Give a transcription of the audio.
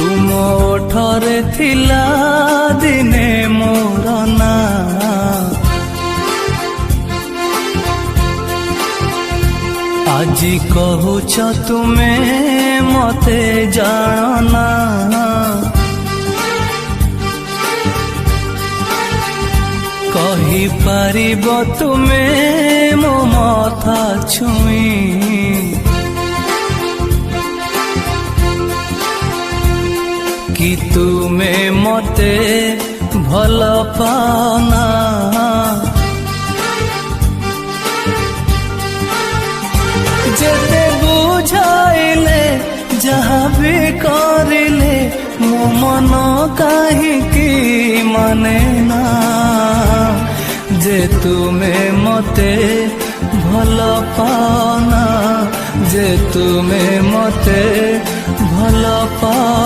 तुम ओठरे थिला दिने मोर ना आजी कहूच तुमे मते जाना कही पारिब तुमे मो मथा छुई कि तुमे मते भल पाना जेते बुझाइले जहाँ भी करिले मो मन काहींकि माने ना जे तुमे मते भल पाना जे तुमे मते भल पाना।